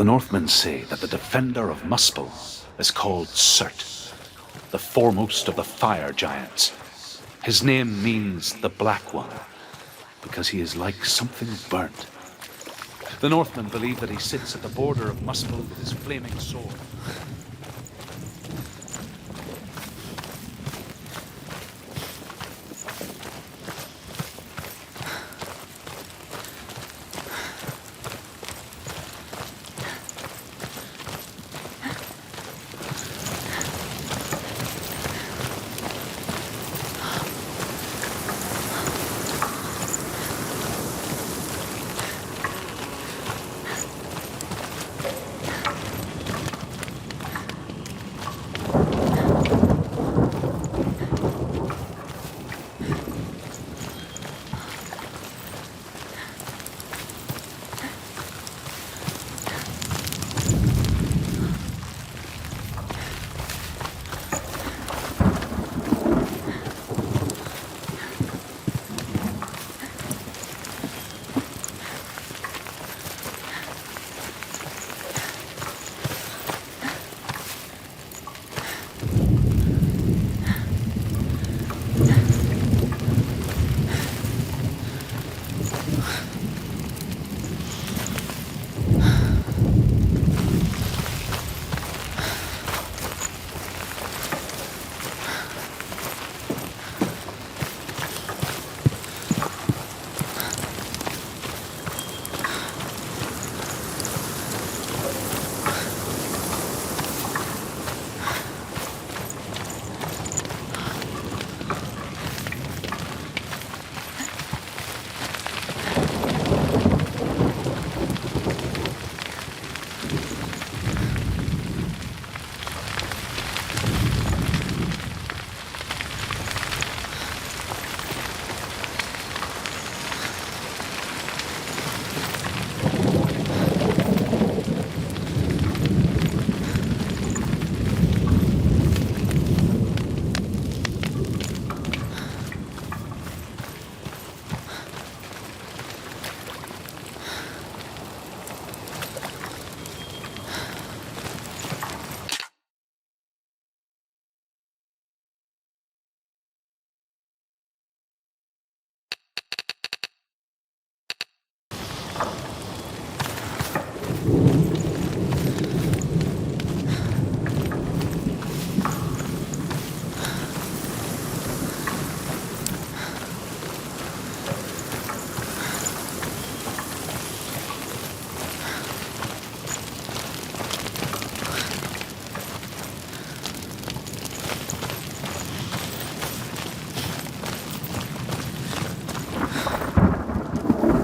The Northmen say that the defender of Muspel is called Surt, the foremost of the fire giants. His name means the Black One, because he is like something burnt. The Northmen believe that he sits at the border of Muspel with his flaming sword.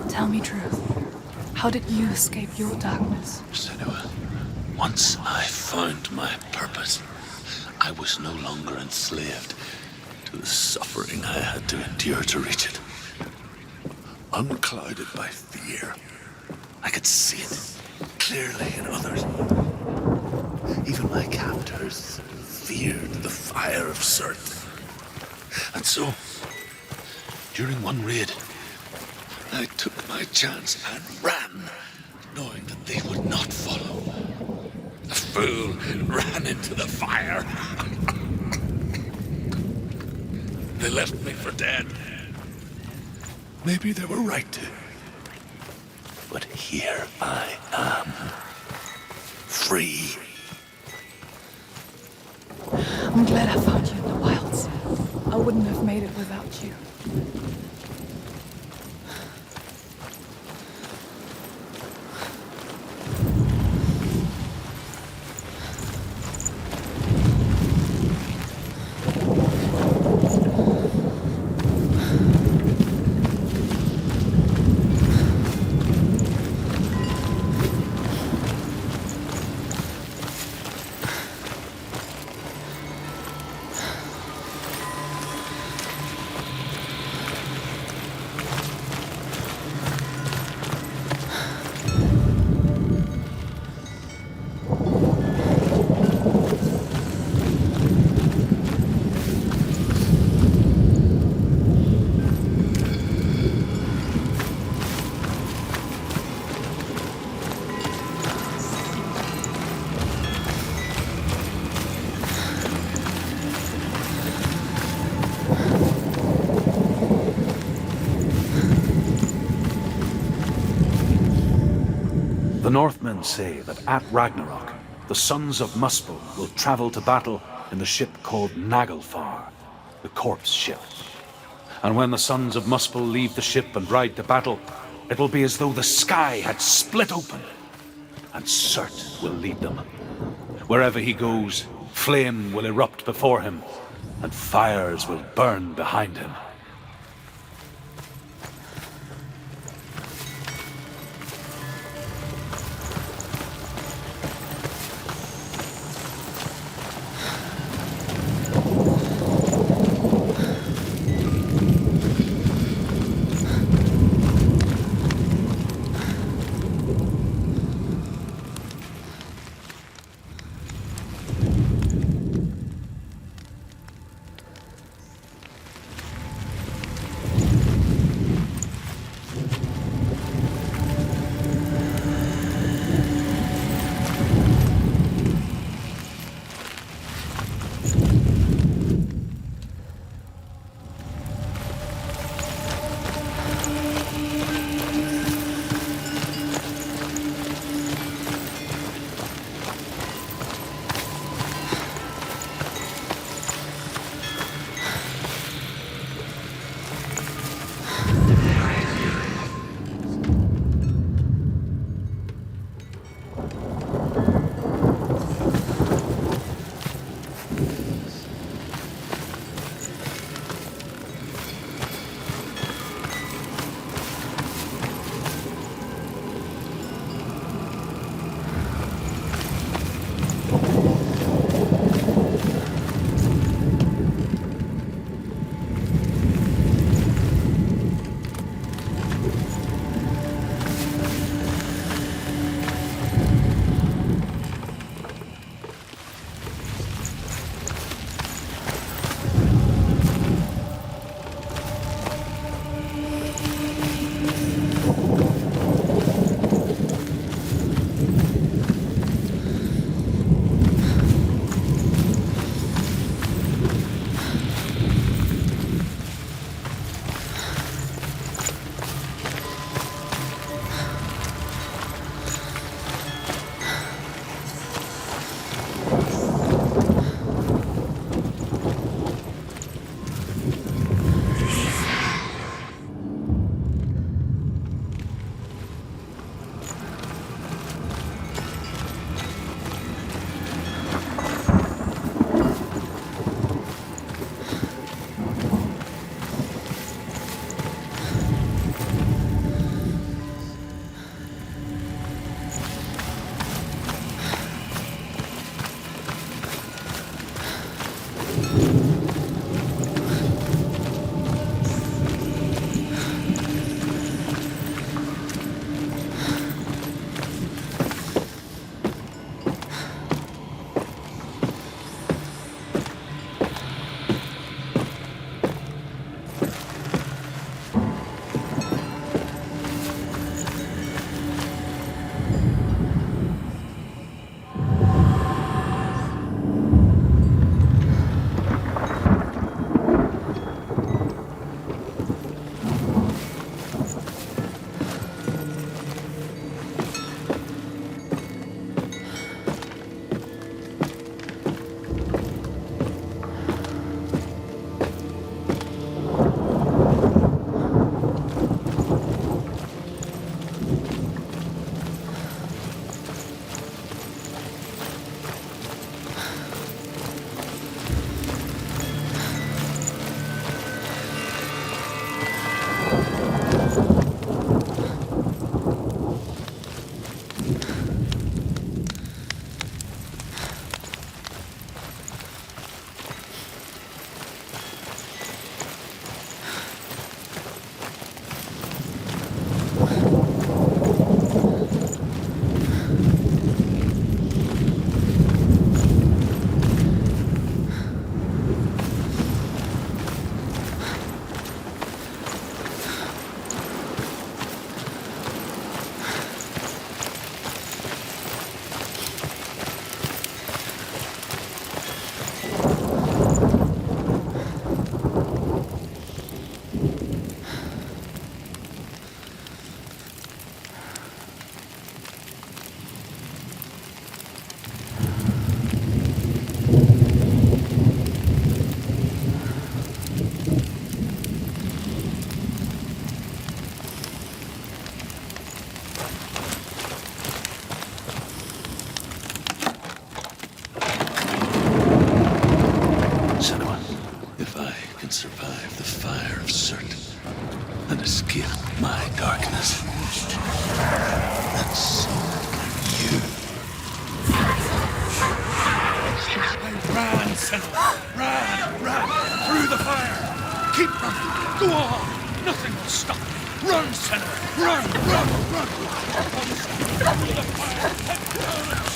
Tell me truth. How did you escape your darkness? Senua, once I found my purpose, I was no longer enslaved to the suffering I had to endure to reach it. Unclouded by fear, I could see it clearly in others. Even my captors feared the fire of Surt. And so, during one raid, I took my chance and ran, knowing that they would not follow. The fool ran into the fire. They left me for dead. Maybe they were right to. But here I am, free. I'm glad I found you in the wilds. I wouldn't have made it without you. The Northmen say that at Ragnarok, the sons of Muspel will travel to battle in the ship called Naglfar, the corpse ship. And when the sons of Muspel leave the ship and ride to battle, it will be as though the sky had split open, and Surt will lead them. Wherever he goes, flame will erupt before him, and fires will burn behind him. my darkness. And so you. Run, Senua! Run! Through the fire! Keep running! Go on! Nothing will stop me! Run, Senua! Run! Through the fire! Head down and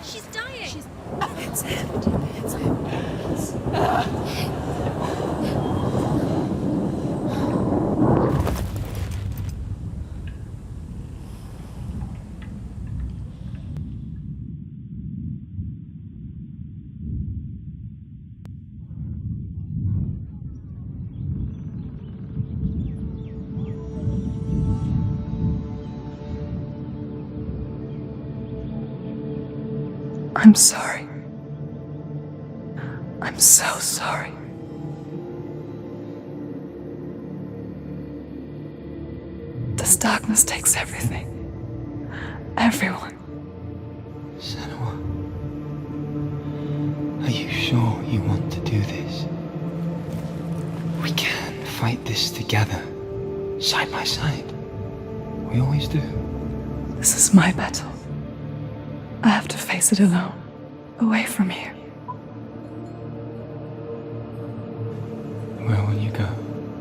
She's dying. It's him. It's him. I'm sorry. I'm so sorry. This darkness takes everything. Everyone. Senua, are you sure you want to do this? We can fight this together, side by side. We always do. This is my battle. I have to face it alone, away from here. Where will you go?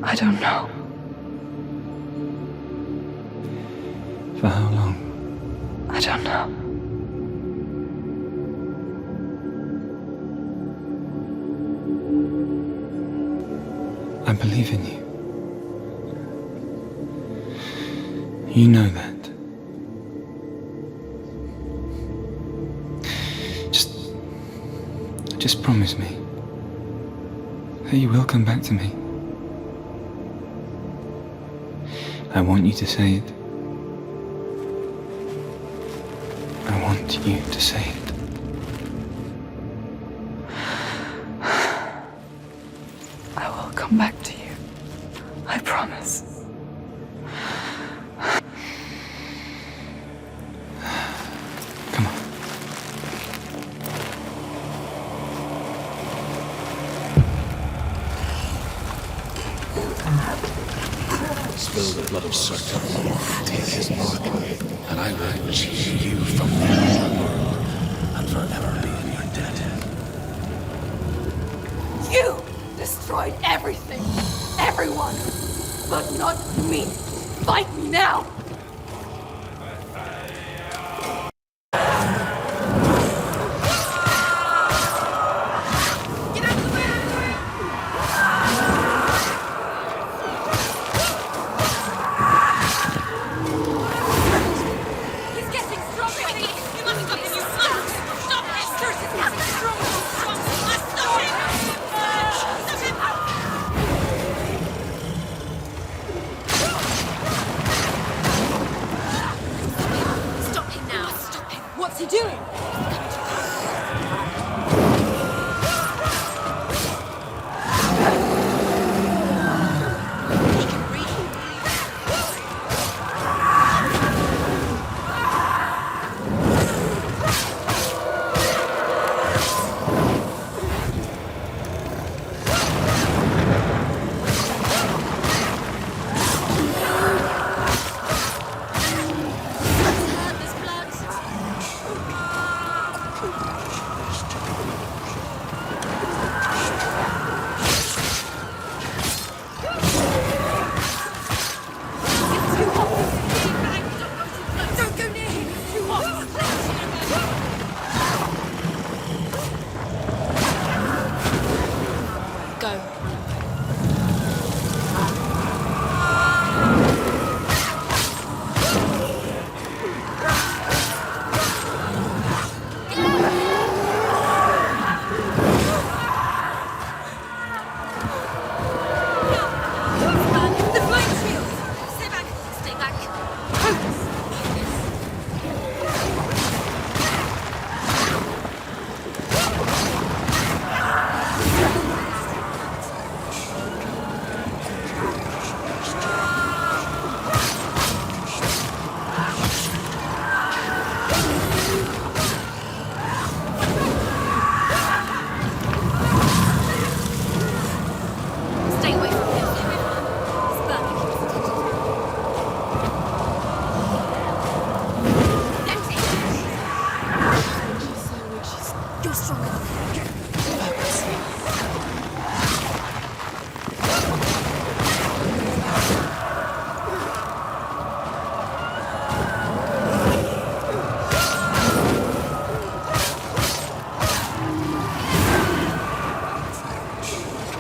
I don't know. For how long? I don't know. I believe in you. You know that. Just promise me that you will come back to me. I want you to say it. I want you to say it. I will come back to you. I promise. Come on. Spill the blood of Surt. Take his mark, and I will change you from the world and forever be in your debt. You destroyed everything, everyone, but not me. Fight me now. He's getting stronger. You must stop him. You must stop him. Surt is getting stronger. You must stop him. Stop him now. Stop him. What's he doing? He can breathe. There's blood.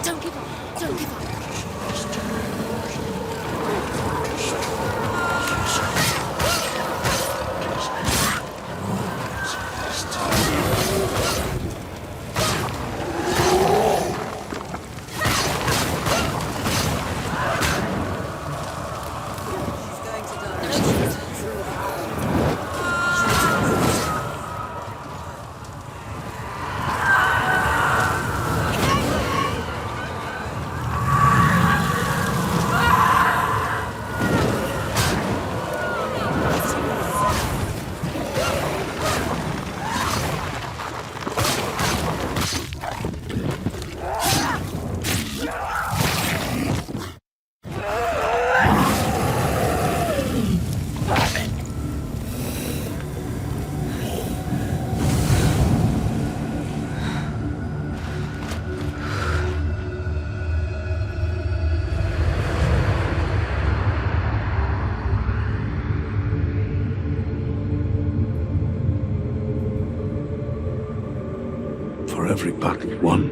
Don't give up. Don't give up. For every battle won,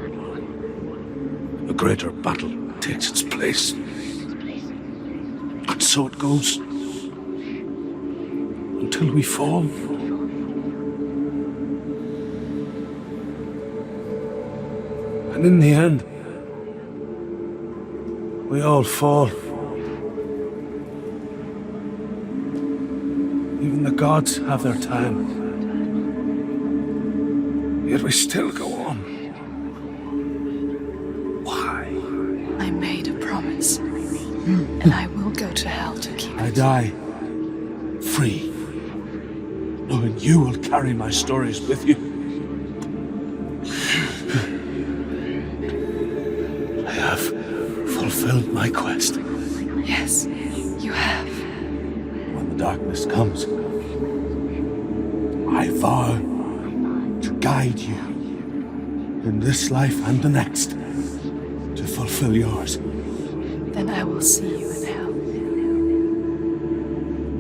a greater battle takes its place. And so it goes. Until we fall. And in the end, we all fall. Even the gods have their time. Yet we still go on. Why? I made a promise, and I will go to hell to keep it. I die free, knowing you will carry my stories with you. I have fulfilled my quest. Yes, you have. When the darkness comes, I vow to guide you in this life and the next to fulfill yours. Then I will see you in hell.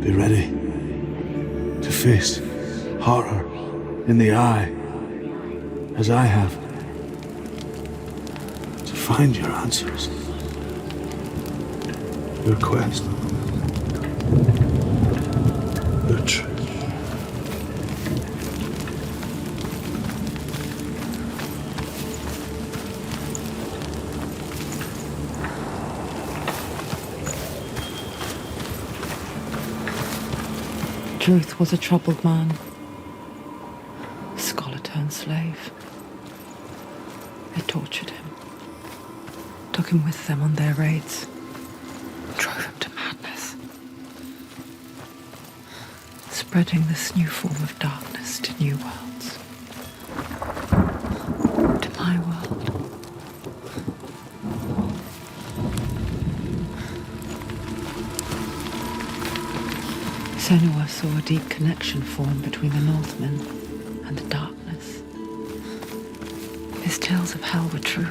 Be ready to face horror in the eye, as I have, to find your answers, your quest, your truth. Truth was a troubled man, a scholar turned slave. They tortured him, took him with them on their raids, drove him to madness, spreading this new form of darkness to new worlds, to my world. Senua saw a deep connection form between the Northmen and the darkness. His tales of hell were true.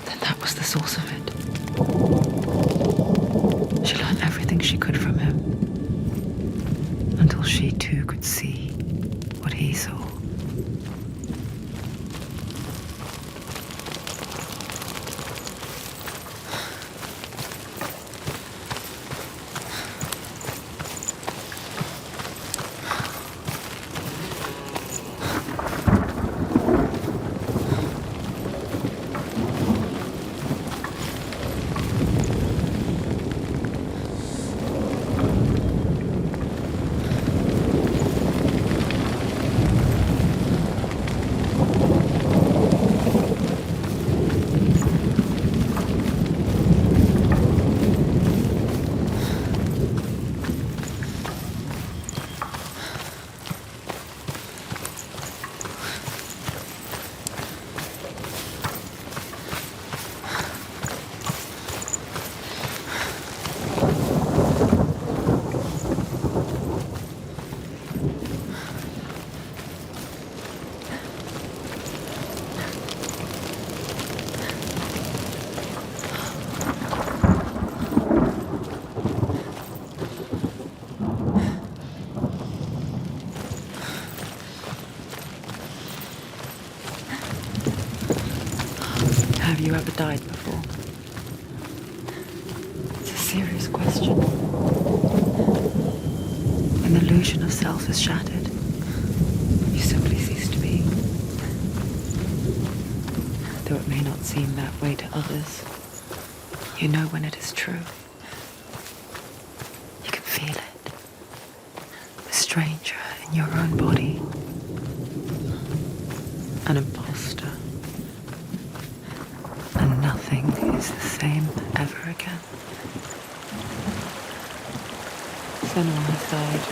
Then that was the source of it. She learned everything she could from him, until she too could see what he saw. Have you ever died before? It's a serious question. When the illusion of self is shattered, you simply cease to be. Though it may not seem that way to others, you know when it is true. You can feel it. A stranger in your own body. An imposter. And nothing is the same ever again. Senua has died.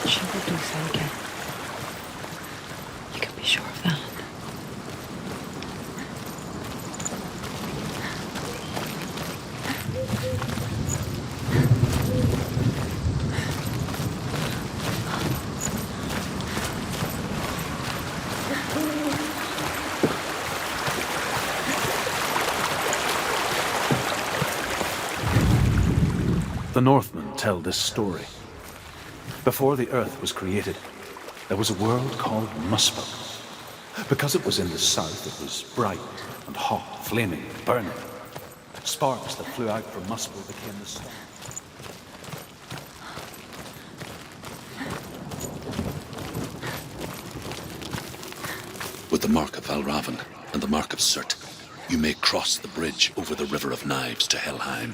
And she will do so again. You can be sure of that. The Northmen tell this story. Before the Earth was created, there was a world called Muspel. Because it was in the south, it was bright and hot, flaming, burning. Sparks that flew out from Muspel became the sun. With the mark of Valravan and the mark of Surt, you may cross the bridge over the River of Knives to Helheim.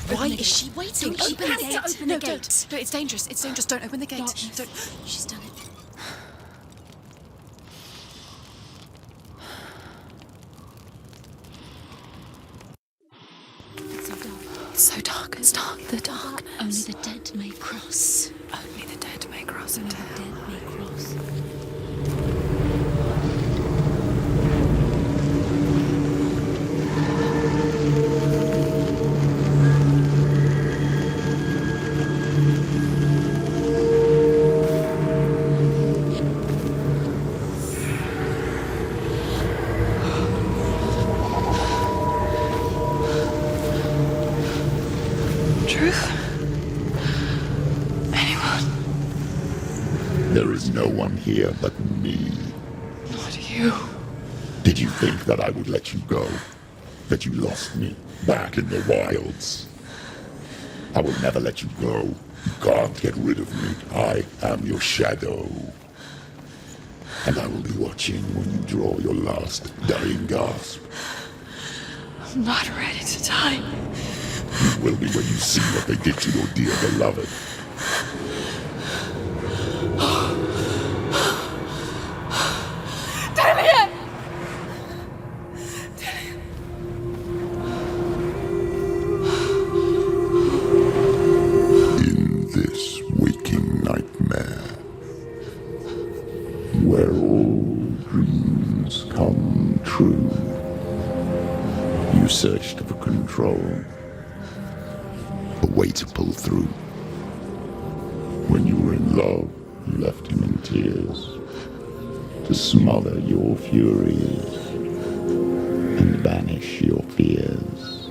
Why is she waiting? Don't She open the has gate. to open No, the gate. don't. It's dangerous. It's dangerous. Don't open the gate. No, Don't. she's done it. It's so dark. It's so dark. It's dark. The darkness. Only the dead may cross. Only the dead may cross Only into the hell. dead may cross. Truth? Anyone? There is no one here but me. Not you. Did you think that I would let you go? That you lost me back in the wilds? I will never let you go. You can't get rid of me. I am your shadow. And I will be watching when you draw your last dying gasp. I'm not ready to die. You will be when you see what they did to your dear beloved. Damien! In this waking nightmare, where all dreams come true, you searched for control, a way to pull through. When you were in love, you left him in tears, to smother your furies and banish your fears.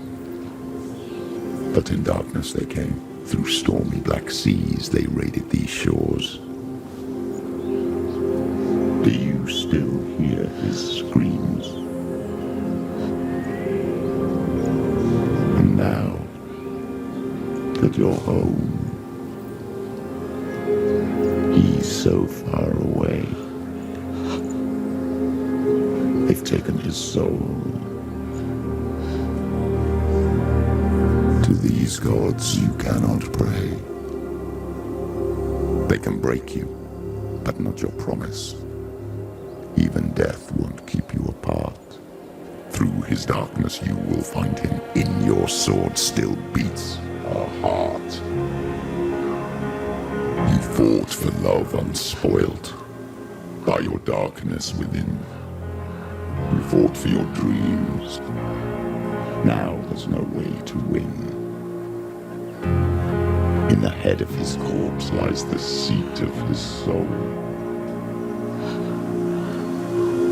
But in darkness they came. Through stormy black seas they raided these shores. Do you still hear his screams? And now that you're home, he's so far away. They've taken his soul. To these gods you cannot pray. They can break you, but not your promise. Even death won't keep you apart. Through his darkness you will find him. In your sword still beats a heart. You fought for love unspoilt by your darkness within. You fought for your dreams. Now there's no way to win. In the head of his corpse lies the seat of his soul.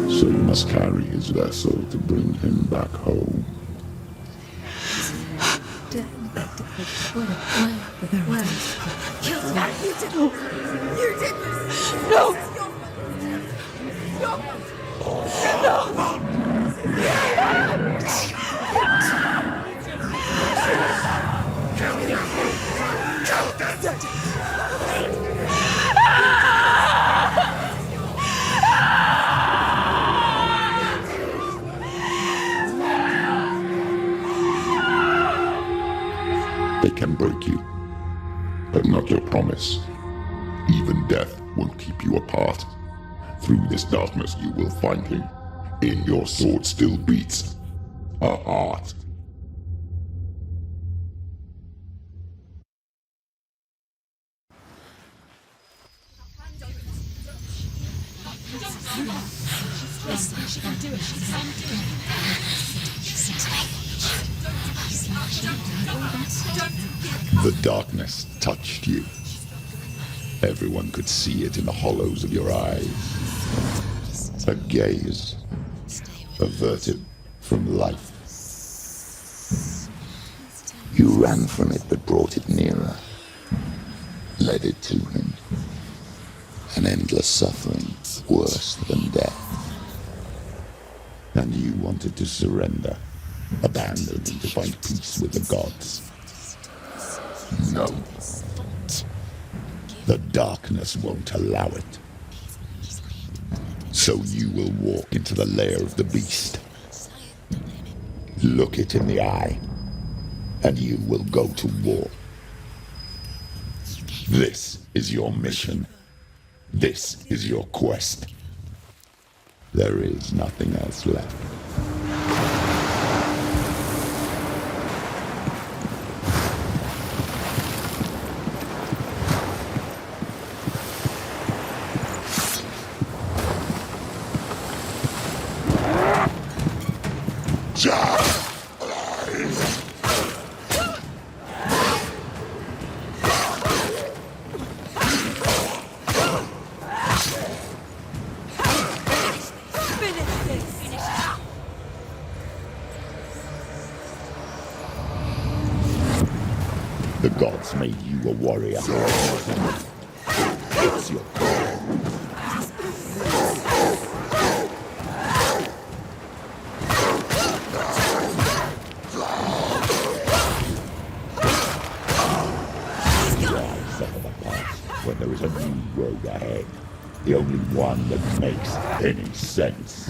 So you must carry his vessel to bring him back home. They can break you, but not your promise. Even death won't keep you apart. Through this darkness you will find him. In your sword still beats a heart. The darkness touched you. Everyone could see it in the hollows of your eyes. A gaze averted from life. You ran from it but brought it nearer. Led it to him. An endless suffering worse than death. And you wanted to surrender, abandon and to find peace with the gods. No. The darkness won't allow it. So you will walk into the lair of the beast. Look it in the eye, and you will go to war. This is your mission. This is your quest. There is nothing else left. The gods made you a warrior. It's your call. Rise up of the past when there is a new road ahead. The only one that makes any sense.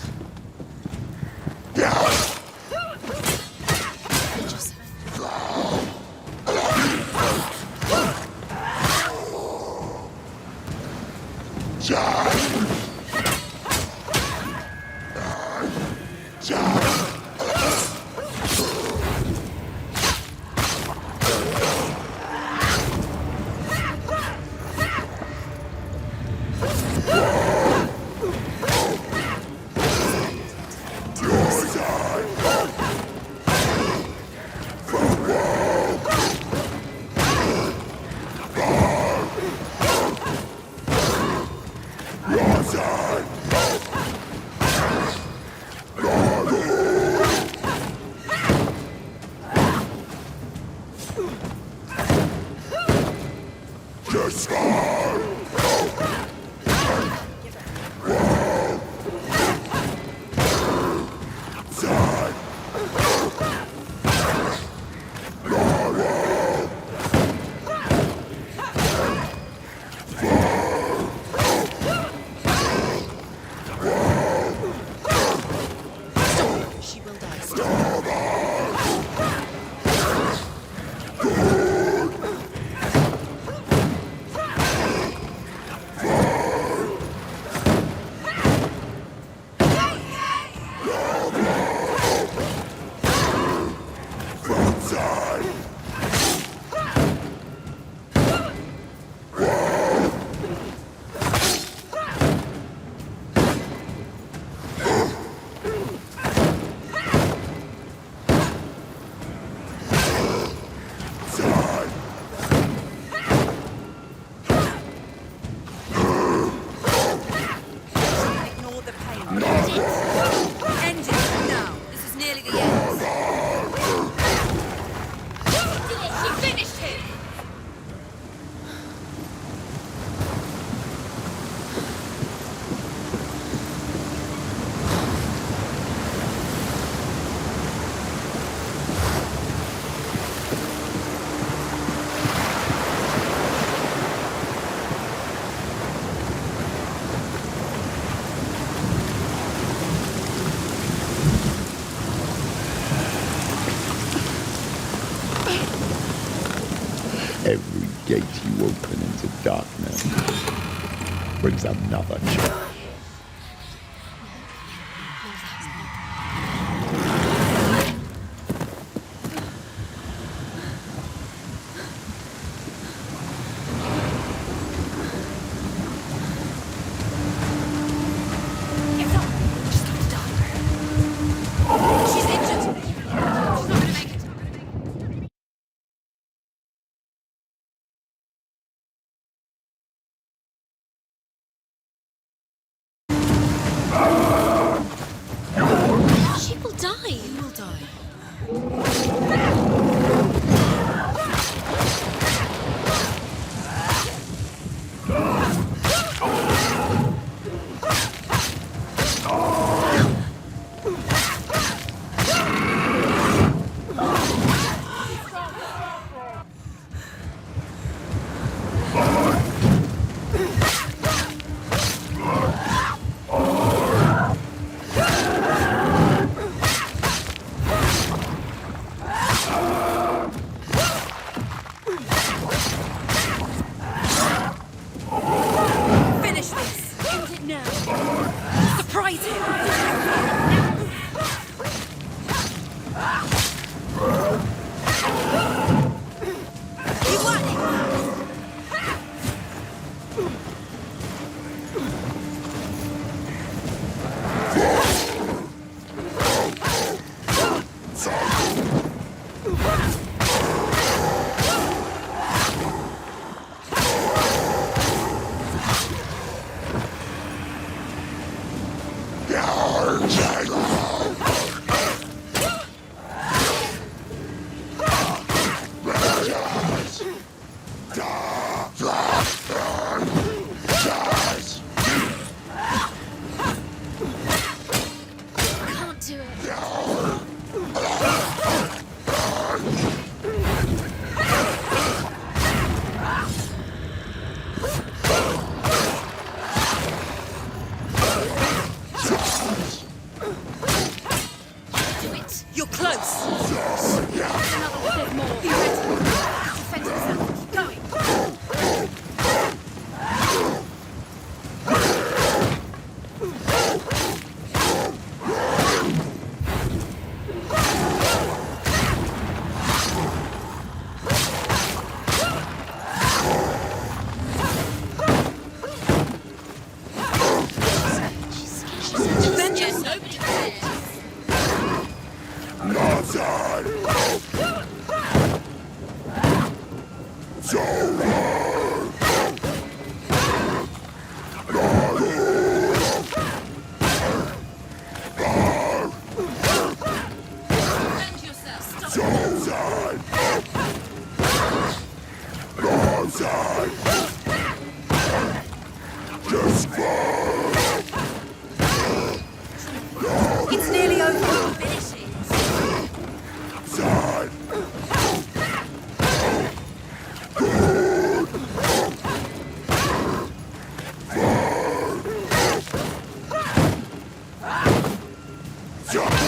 Every gate you open into darkness brings another challenge. It's up. She's going to die. She's injured. She's not going to make it. She will die. You will die. Finish this. End it now. Surprise him. You won it. Can't do it. Do it. You're close. Another bit more. Be ready. Defend yourself. Keep going. Vengeance. Nobody cares. Defend yourself. Stop. It's nearly over. Finish it.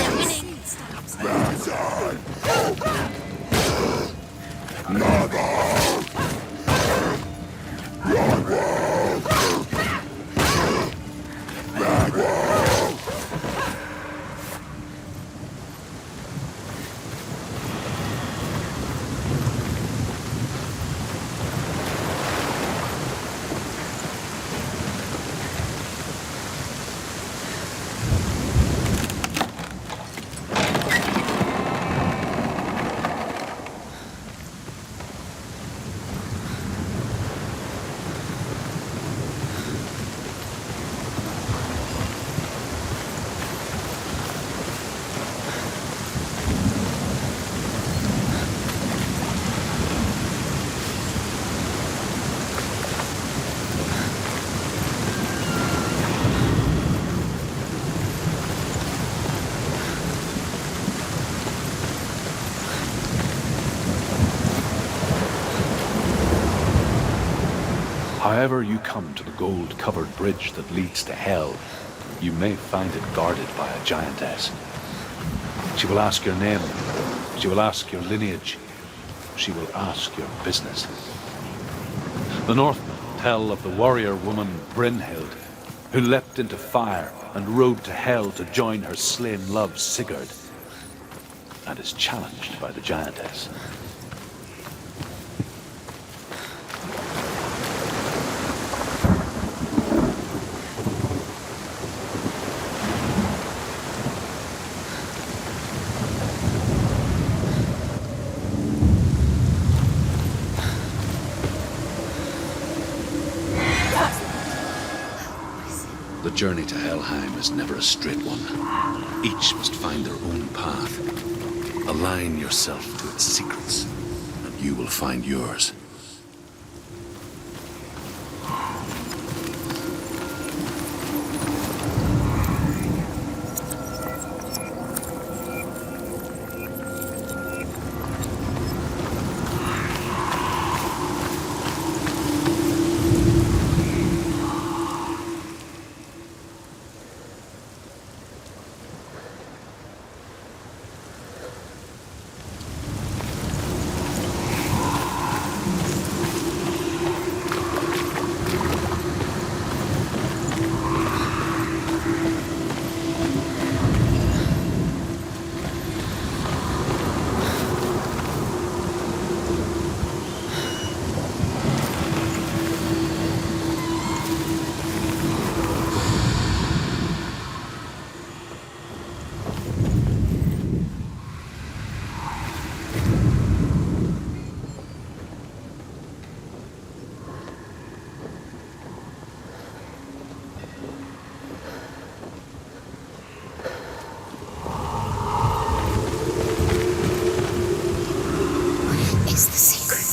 Winning. However you come to the gold-covered bridge that leads to hell, you may find it guarded by a giantess. She will ask your name. She will ask your lineage. she will ask your business. The Northmen tell of the warrior woman Brynhild, who leapt into fire and rode to hell to join her slain love Sigurd, and is challenged by the giantess. The journey to Helheim is never a straight one. Each must find their own path. Align yourself to its secrets, and you will find yours. Is the secret?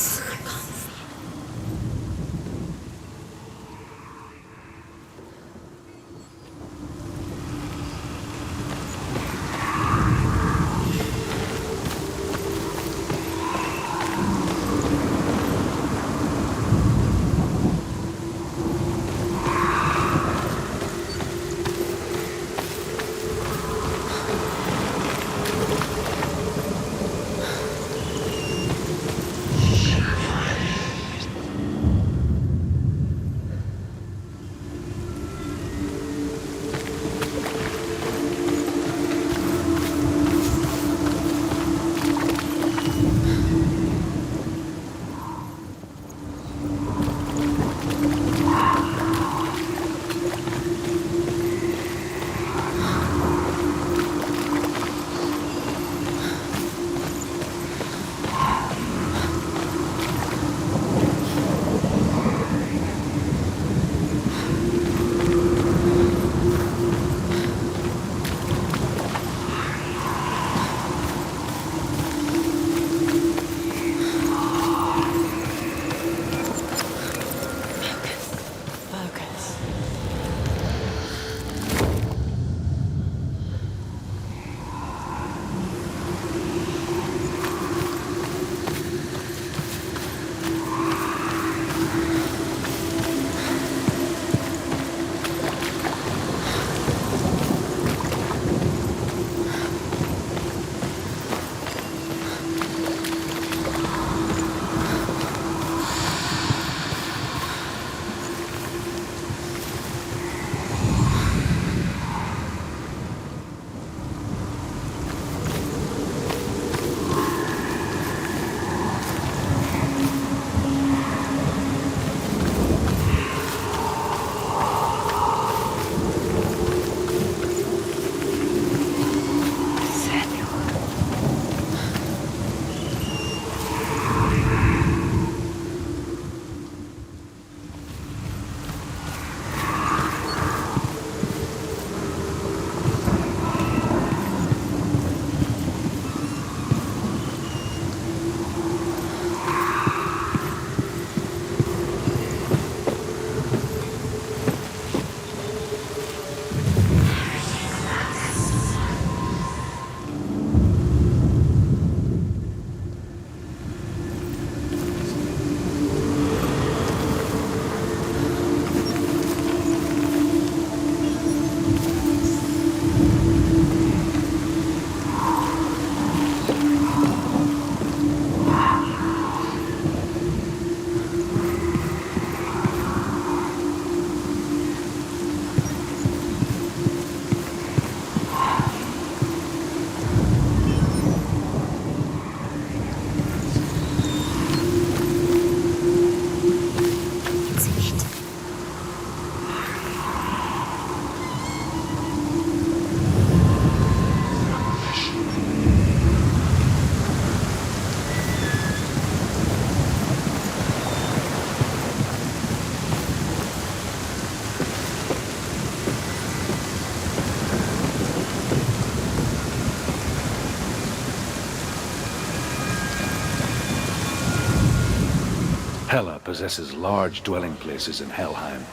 Hela possesses large dwelling places in Helheim.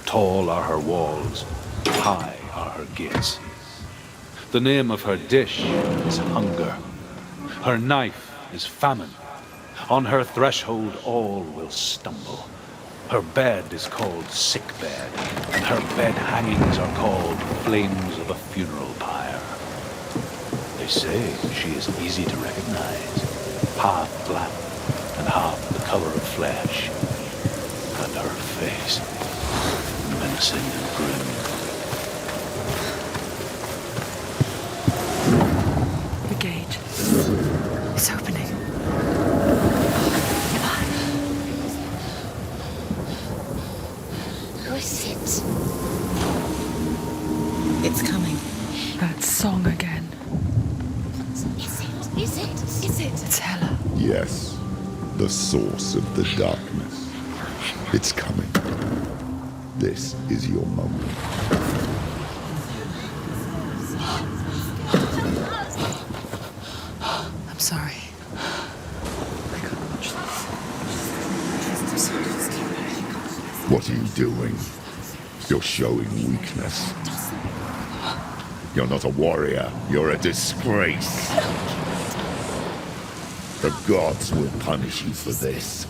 Tall are her walls, high are her gates. The name of her dish is hunger. Her knife is famine. On her threshold all will stumble. Her bed is called sick bed, and her bed hangings are called flames of a funeral pyre. They say she is easy to recognize, half black and half the color of flesh. And her face, menacing and grim. The gate is opening. Who is it? It's coming. That song again. Is it? Is it? Is it? It's Hela. Yes, the source of the darkness. It's coming. This is your moment. I'm sorry. I can't watch this. What are you doing? You're showing weakness. You're not a warrior. You're a disgrace. The gods will punish you for this.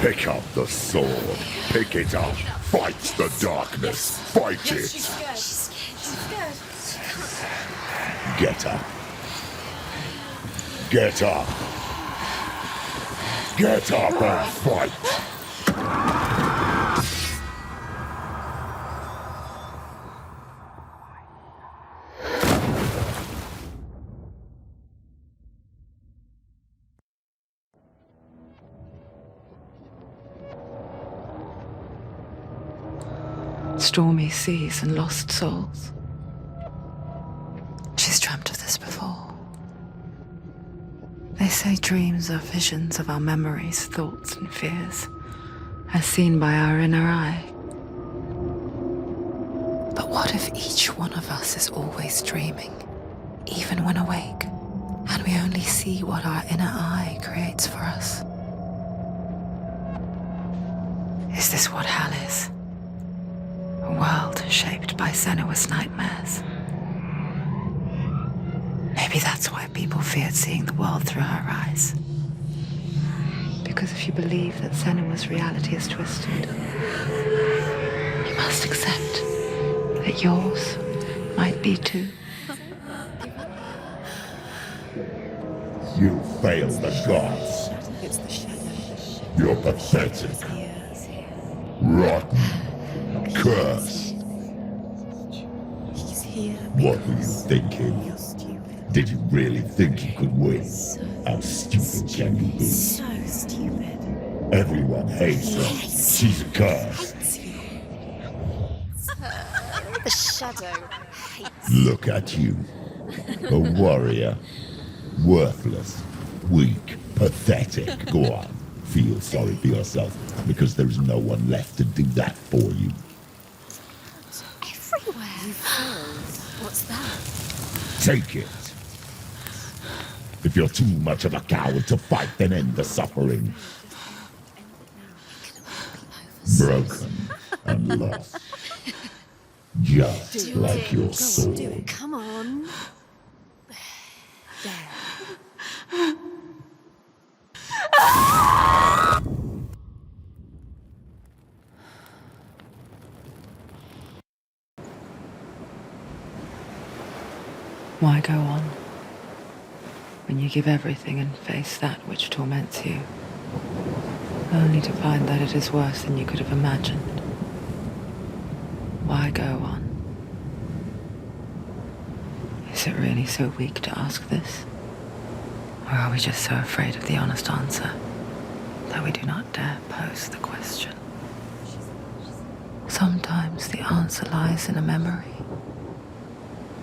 Pick up the sword. Pick it up. Fight the darkness. Fight it. Get up. Get up. Get up and fight. Stormy seas and lost souls. She's dreamt of this before. They say dreams are visions of our memories, thoughts, and fears, as seen by our inner eye. But what if each one of us is always dreaming, even when awake, and we only see what our inner eye creates for us? Is this what hell is? A world shaped by Senua's nightmares. Maybe that's why people feared seeing the world through her eyes. Because if you believe that Senua's reality is twisted, you must accept that yours might be too. You failed the gods. You're pathetic. Rotten. Cursed. What were you thinking? Did you really think you could win? How stupid can you be? So stupid. Everyone hates her. She's cursed. The shadow hates. Look at you. A warrior. Worthless. Weak. Pathetic. Go on. Feel sorry for yourself, because there is no one left to do that for you. Everywhere. You failed. What's that? Take it. If you're too much of a coward to fight, then end the suffering. Broken and lost. Just like your soul. Come on. There. Why go on when you give everything and face that which torments you, only to find that it is worse than you could have imagined? Why go on? Is it really so weak to ask this? Or are we just so afraid of the honest answer that we do not dare pose the question? Sometimes the answer lies in a memory,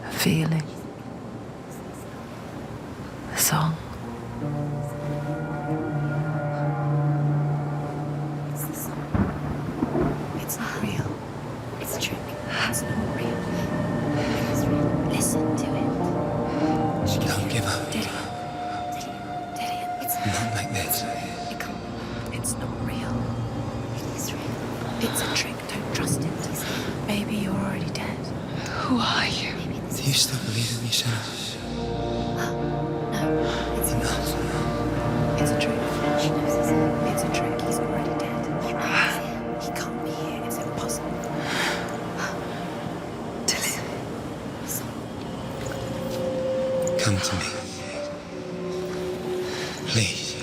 a feeling, a song. It's not real. It's a trick. It's not real. It's real. Listen to it. Don't give up. Did it? It's Not like this. It can't. It's not real. It is real. It's a trick. Don't trust it. Baby, you're already dead. Who are you? Maybe this Do you still believe in me, Senua? No, it's Enough. It's a trick. She knows it's a trick. He's already dead. He can't be here. It's impossible. Come to me. Please.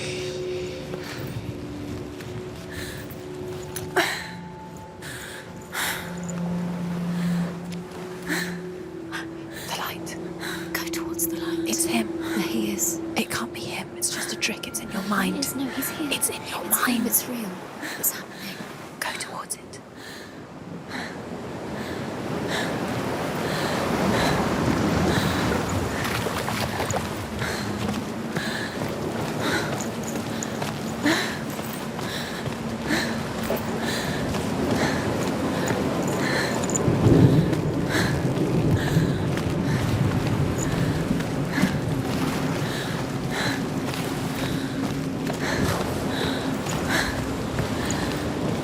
The light. Go towards the light. It's him. There he is. It can't be him. It's just a trick. It's in your mind. Yes, no, he's here. It's in your It's mind. him, it's real. It's happening. Go towards it.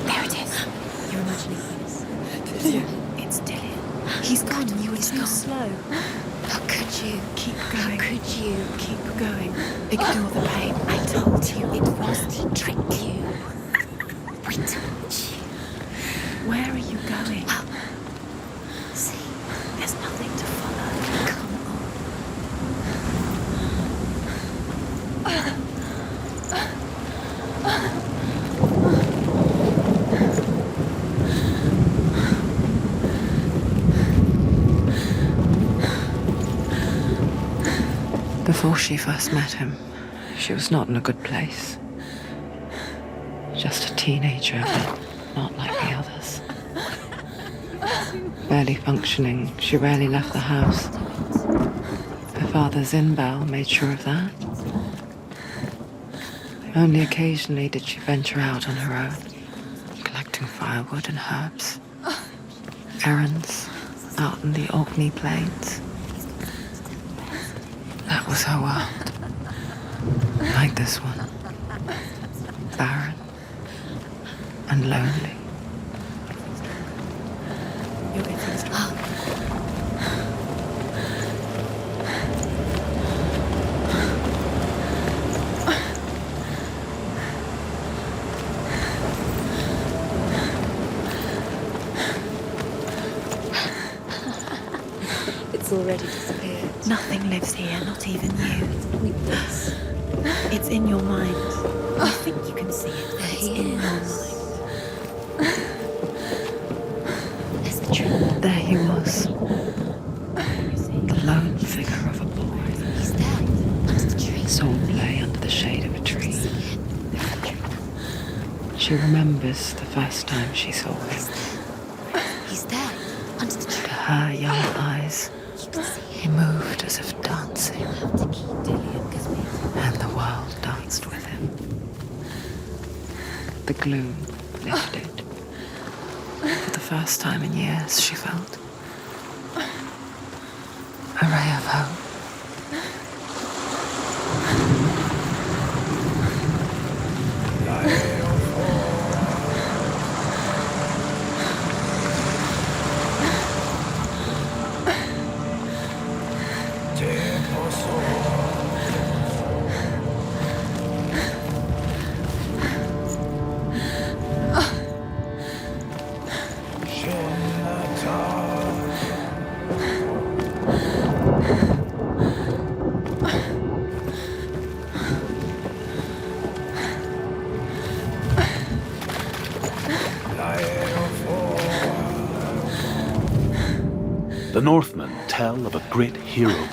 There it is. You're imagining things. It's Dillian. He's gone. You were too slow. How could you? Keep going. How could you? Keep going. Ignore the pain. I told you it was He tricked you. We told you. Where are you going? See, There's nothing to follow. come on. Before she first met him, she was not in a good place. Just a teenager, but not like the others. Barely functioning, she rarely left the house. Her father's in-bell made sure of that. Only occasionally did she venture out on her own, collecting firewood and herbs. Errands out in the Orkney Plains. That was her world. Like this one. Barren and lonely. You're getting strong. It's already disappeared. Nothing lives here, not even you. Weakness. It's in your mind. You think you can see it. There It's he in your is. mind. There's the truth. There he was. The lone figure of a boy. He's there. Under the tree. Saw play under the shade of a tree. She remembers the first time she saw him. He's there. Under the tree. To her young eyes, he moved as if dancing, To keep Dillian, because and the world danced with him. The gloom lifted. For the first time in years, she felt a ray of hope. The Northmen tell of a great hero.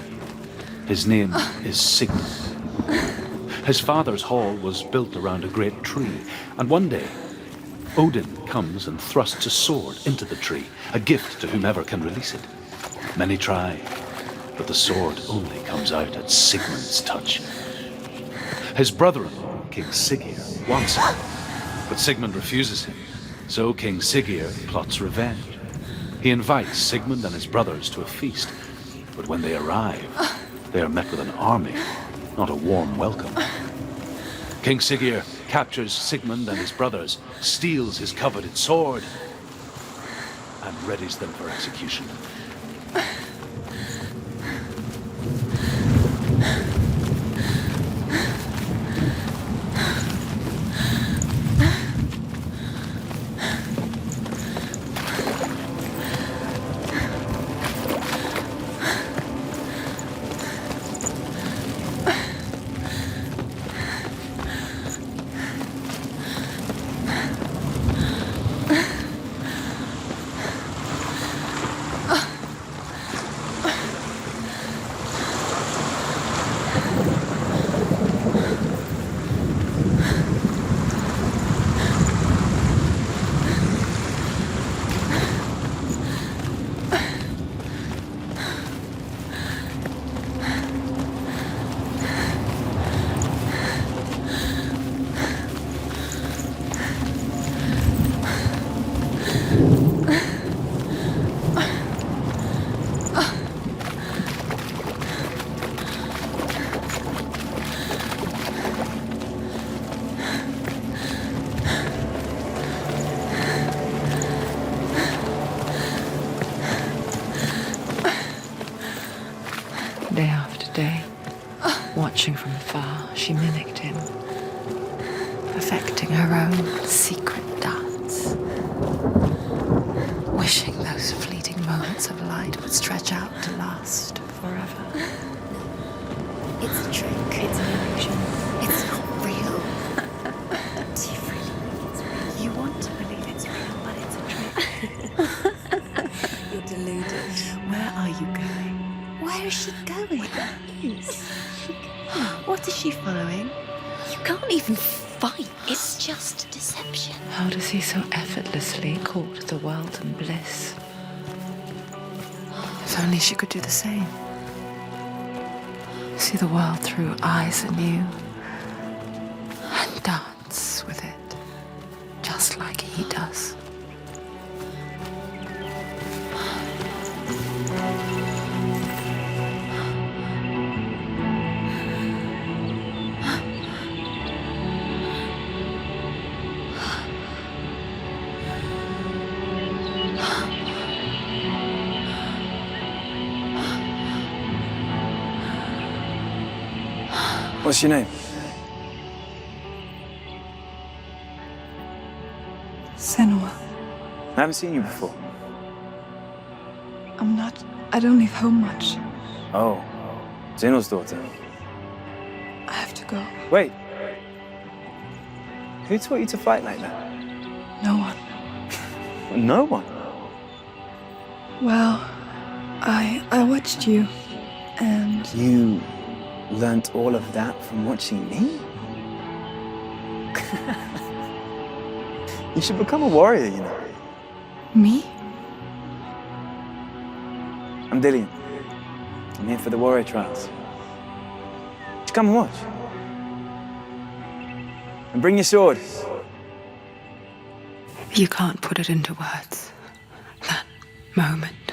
His name is Sigmund. His father's hall was built around a great tree, and one day, Odin comes and thrusts a sword into the tree, a gift to whomever can release it. Many try, but the sword only comes out at Sigmund's touch. His brother-in-law, King Siggeir, wants it, but Sigmund refuses him, so King Siggeir plots revenge. He invites Sigmund and his brothers to a feast, but when they arrive, they are met with an army, not a warm welcome. King Siggeir captures Sigmund and his brothers, steals his coveted sword, and readies them for execution. Day after day, watching from afar, she mimicked him, perfecting her own secret dance, wishing those fleeting moments of light would stretch out to last forever. It's a trick. It's an illusion. It's not real. Do you really think it's real? You want to believe it's real, but it's a trick. You're deluded. Where are you going? Where is she going? What is she following? You can't even fight. It's just deception. How does he so effortlessly court the world and bliss? If only she could do the same. See the world through eyes anew and dance with it, just like he does. What's your name? Senua. I haven't seen you before. I don't leave home much. Oh, Zeno's daughter. I have to go. Wait. Who taught you to fight like that? No one. No one. Well, I watched you, and You learnt all of that from watching me? You should become a warrior, you know. me? I'm Dillian. I'm here for the warrior trials. Just come and watch. And bring your sword. You can't put it into words. That moment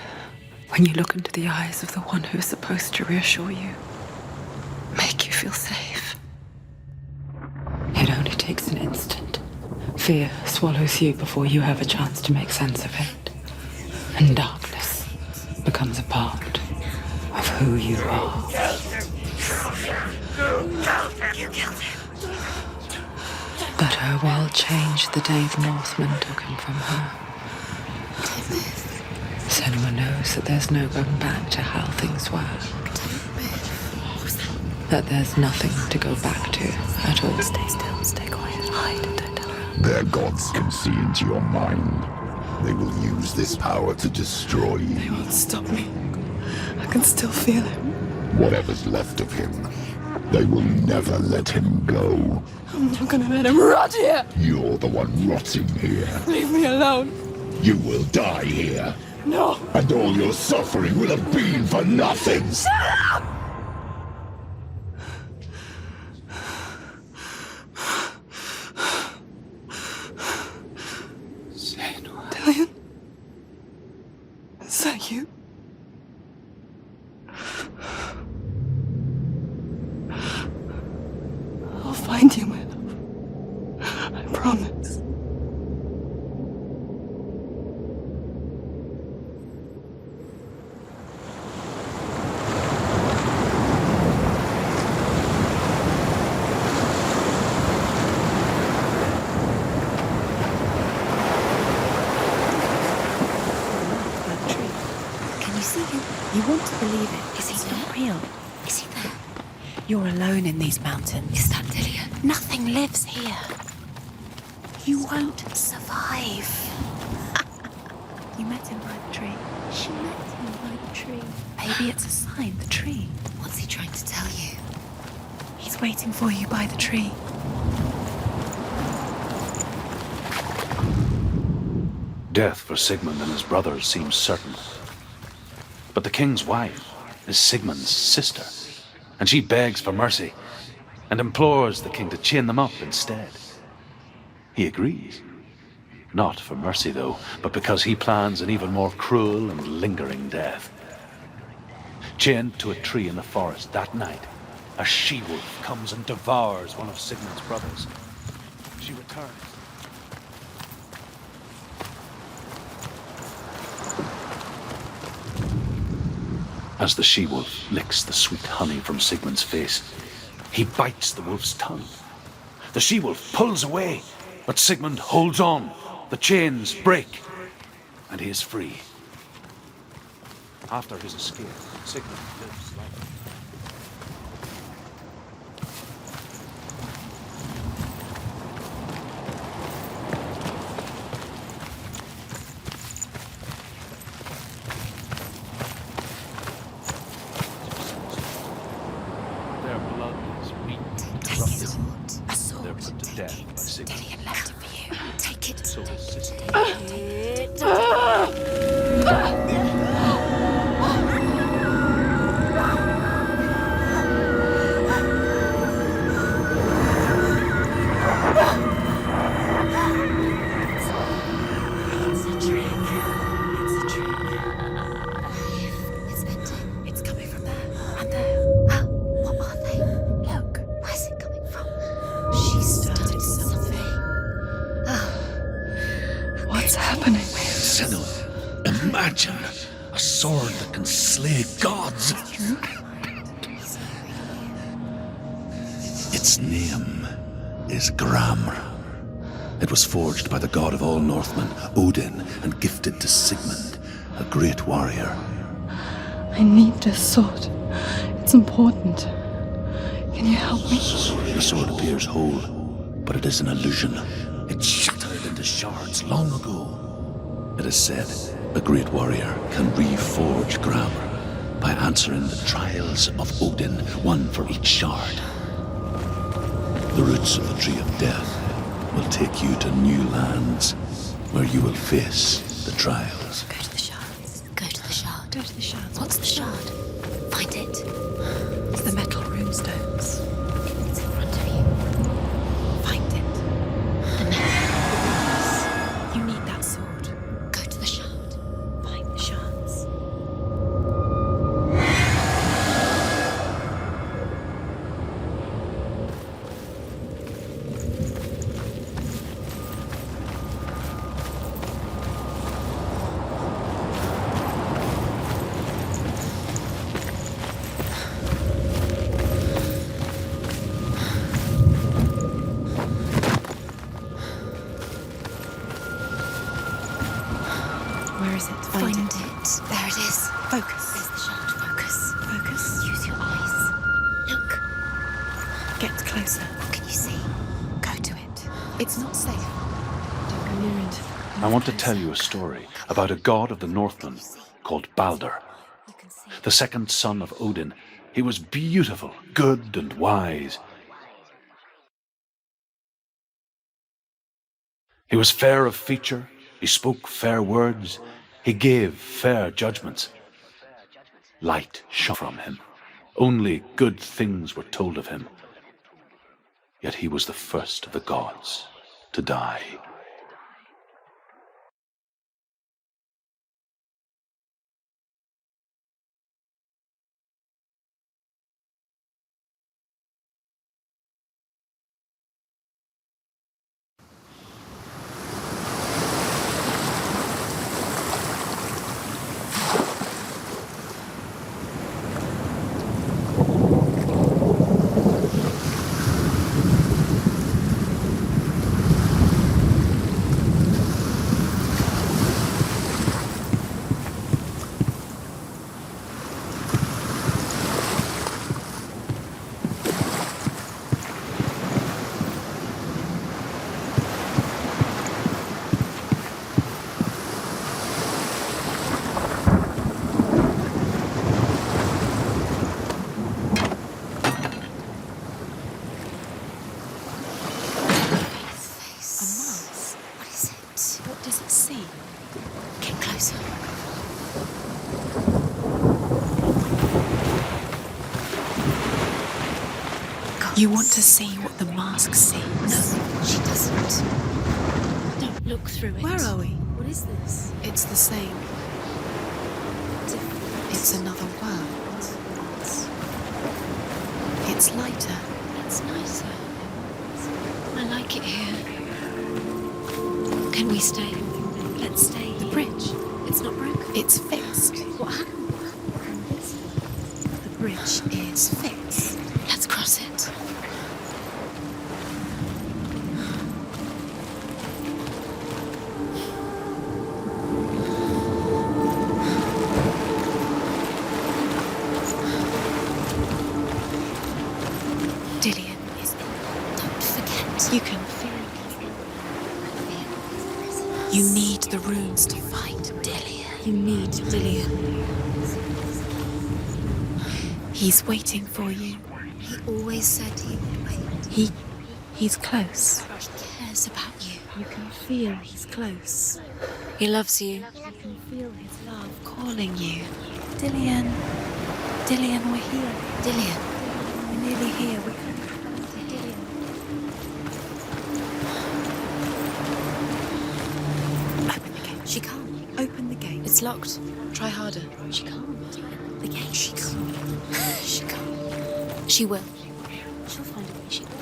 when you look into the eyes of the one who is supposed to reassure you, make you feel safe. It only takes an instant. Fear swallows you before you have a chance to make sense of it. And darkness becomes a part of who you are. You killed him. But her world changed the day the Northmen took him from her. Senua knows that there's no going back to how things were. That there's nothing to go back to at all. Stay still, stay quiet, hide, don't tell her. Their gods can see into your mind. They will use this power to destroy They you. won't stop me. I can still feel him. Whatever's left of him, they will never let him go. I'm not gonna let him rot here. You're the one rotting here. Leave me alone. You will die here. No. And all your suffering will have been for nothing. Dillian? Is that you? I'll find you, my love. want to believe it. Is he not real? Is he there? You're alone in these mountains. Is that Delia? Nothing lives here. You won't survive. You met him by the tree. She met him by the tree. Maybe it's a sign, the tree. What's he trying to tell you? He's waiting for you by the tree. Death for Sigmund and his brothers seems certain. But the king's wife is Sigmund's sister, and she begs for mercy and implores the king to chain them up instead. He agrees. Not for mercy, though, but because he plans an even more cruel and lingering death. Chained to a tree in the forest that night, a she-wolf comes and devours one of Sigmund's brothers. She returns. As the she-wolf licks the sweet honey from Sigmund's face, he bites the wolf's tongue. The she-wolf pulls away, but Sigmund holds on. The chains break, and he is free. After his escape, Sigmund lives life. Their blood is weak and corrupted. A sword. They're put to death by Sigmund. Delia left it for you. Take it. So is sister. It's a trick. It's a trick. It's venting. It's coming from there. And there. Oh, what are they? Look. Where's it coming from? She started something. Oh. What's happening? Senua, imagine a sword that can slay gods. Its name is Gramr. It was forged by the god of all Northmen, Odin, and gifted to Sigmund, a great warrior. I need this sword. It's important. Can you help me? The sword appears whole, but it is an illusion. It shattered into shards long ago. It is said a great warrior can reforge Gramr by answering the trials of Odin, one for each shard. The roots of the Tree of Death will take you to new lands where you will face the trials. Go to the shards. Go to the shard. Go to the shards. What's the shard? Find it. It's the metal runestones. It's in front of you. Find it. The metal. You need that sword. Go to the shard. Find the shards. Where is it? Find it. There it is. Focus. There's the shard. Focus. Focus. Use your eyes. Look. Get closer. What can you see? Go to it. It's not safe. Don't go near it. I want to tell you a story about a god of the Northmen called Baldur. The second son of Odin. He was beautiful, good, and wise. He was fair of feature. He spoke fair words. He gave fair judgments. Light shone from him. Only good things were told of him. Yet he was the first of the gods to die. You want to see what the mask sees? No, she doesn't. Don't look through it. Where are we? What is this? It's the same. It's another world. It's lighter. It's nicer. I like it here. Can we stay? Let's stay. The bridge. It's not broken. It's fixed. What happened? The bridge is fixed. Let's cross it. Dillian is in. Don't forget. You can feel it. You need the runes to fight Dillian. You need Dillian. He's waiting for you. He always said he would wait. He's close. He cares about you. You can feel he's close. He loves you. You can feel his love calling you. Dillian. Dillian, we're here. Dillian. We're nearly here. Dillian. Open the gate. She can't. Open the gate. It's locked. Try harder. She can't. The gate. She can't. She can't. She will. She'll find a way. She will.